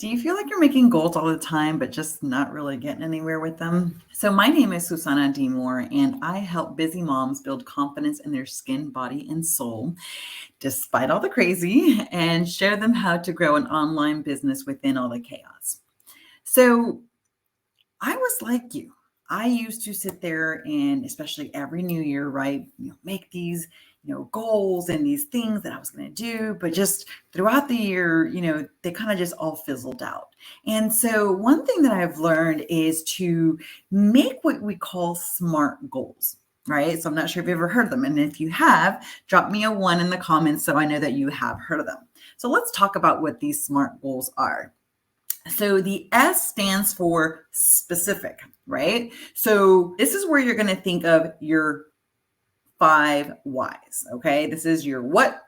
Do you feel like you're making goals all the time, but just not really getting anywhere with them? So, my name is Susanna D. Moore, and I help busy moms build confidence in their skin, body, and soul, despite all the crazy, and show them how to grow an online business within all the chaos. So, I was like you. I used to sit there and, especially every new year, right, make these, goals and these things that I was going to do, but just throughout the year, they kind of just all fizzled out. And so, one thing that I've learned is to make what we call SMART goals. Right. So I'm not sure if you've ever heard of them. And if you have, drop me a one in the comments so I know that you have heard of them. So let's talk about what these SMART goals are. So the S stands for specific, right? So this is where you're going to think of your 5 whys, okay? This is your what,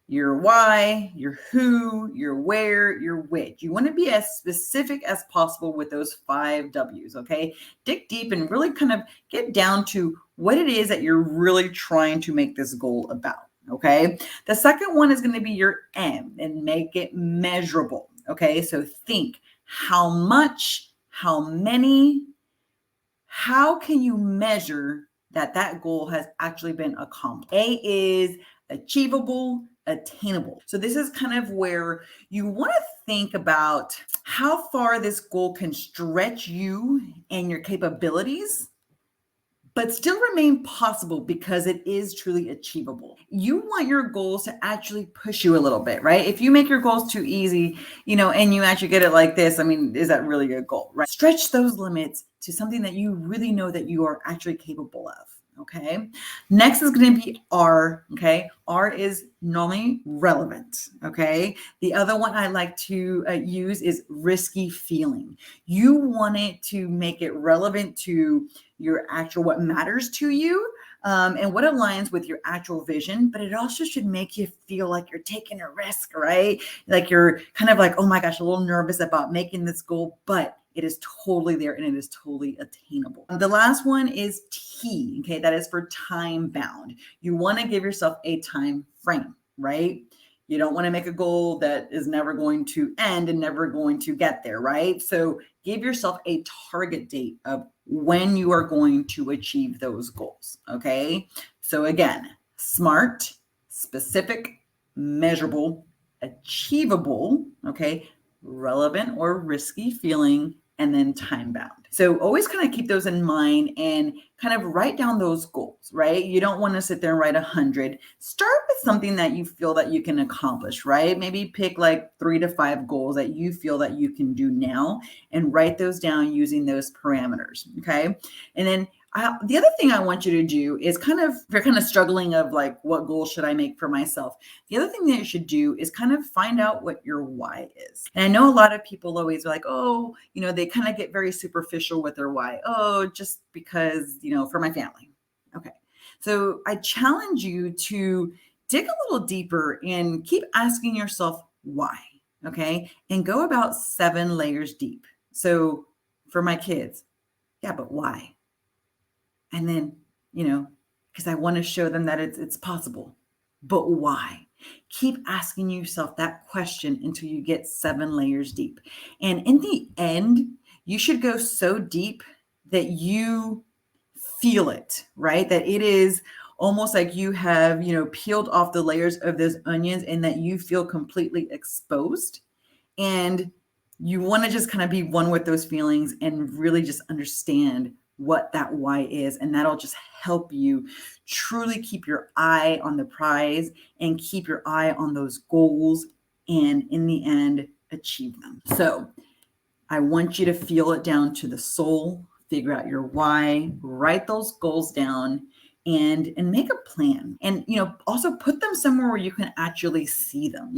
your why, your who, your where, your which. You want to be as specific as possible with those 5 W's, okay? Dig deep and really kind of get down to what it is that you're really trying to make this goal about, okay? The second one is going to be your M, and make it measurable. Okay, so think how much, how many, how can you measure that goal has actually been accomplished? A is achievable, attainable. So this is kind of where you want to think about how far this goal can stretch you and your capabilities, but still remain possible because it is truly achievable. You want your goals to actually push you a little bit, right? If you make your goals too easy, and you actually get it like this, I mean, is that really a goal, right? Stretch those limits to something that you really know that you are actually capable of. Okay. Next is going to be R. Okay. R is normally relevant. Okay. The other one I like to use is risky feeling. You want it to make it relevant to your actual, what matters to you, and what aligns with your actual vision, but it also should make you feel like you're taking a risk, right? Like you're kind of like, oh my gosh, a little nervous about making this goal, but it is totally there and it is totally attainable. The last one is T, okay? That is for time bound. You want to give yourself a time frame, right? You don't want to make a goal that is never going to end and never going to get there, right? So give yourself a target date of when you are going to achieve those goals, okay? So again, SMART, specific, measurable, achievable, okay? Relevant or risky feeling, and then time bound. So always kind of keep those in mind and kind of write down those goals, right? You don't want to sit there and write 100. Start with something that you feel that you can accomplish, right? Maybe pick like 3 to 5 goals that you feel that you can do now and write those down using those parameters, okay? And then the other thing I want you to do is if you're kind of struggling of like, what goal should I make for myself? The other thing that you should do is kind of find out what your why is. And I know a lot of people always are like, oh, they kind of get very superficial with their why. Oh, just because, for my family. Okay. So I challenge you to dig a little deeper and keep asking yourself why. Okay. And go about 7 layers deep. So for my kids, yeah, but why? And then, because I want to show them that it's possible. But why? Keep asking yourself that question until you get 7 layers deep. And in the end, you should go so deep that you feel it, right? That it is almost like you have, peeled off the layers of those onions and that you feel completely exposed. And you want to just kind of be one with those feelings and really just understand what that why is. And that'll just help you truly keep your eye on the prize and keep your eye on those goals and in the end, achieve them. So I want you to feel it down to the soul, figure out your why, write those goals down, and make a plan. And, also put them somewhere where you can actually see them,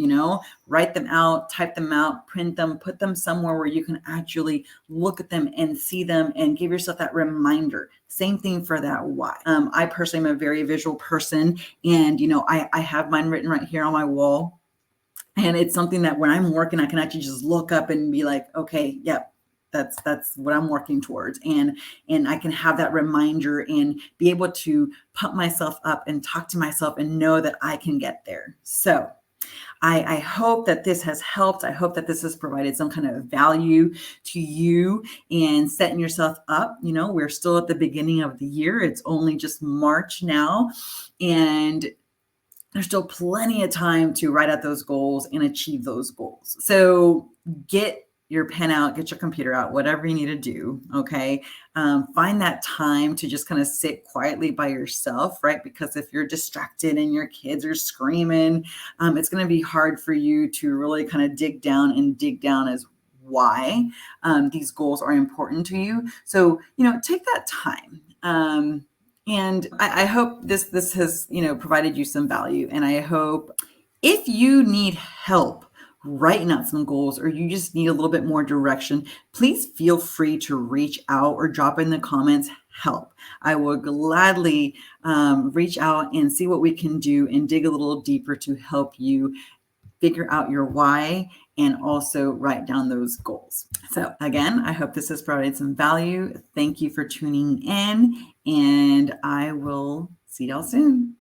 write them out, type them out, print them, put them somewhere where you can actually look at them and see them and give yourself that reminder. Same thing for that why. I personally am a very visual person, and, I have mine written right here on my wall. And it's something that when I'm working, I can actually just look up and be like, okay, yep, that's what I'm working towards. And I can have that reminder and be able to pump myself up and talk to myself and know that I can get there. So I hope that this has helped. I hope that this has provided some kind of value to you and setting yourself up. We're still at the beginning of the year. It's only just March now. And there's still plenty of time to write out those goals and achieve those goals. So get your pen out, get your computer out, whatever you need to do. Okay. Find that time to just kind of sit quietly by yourself, right? Because if you're distracted and your kids are screaming, it's going to be hard for you to really kind of dig down as why these goals are important to you. So, take that time. And I hope this has, provided you some value. And I hope if you need help writing out some goals or you just need a little bit more direction, please feel free to reach out or drop in the comments help. I will gladly reach out and see what we can do and dig a little deeper to help you figure out your why and also write down those goals. So again, I hope this has provided some value. Thank you for tuning in, and I will see y'all soon.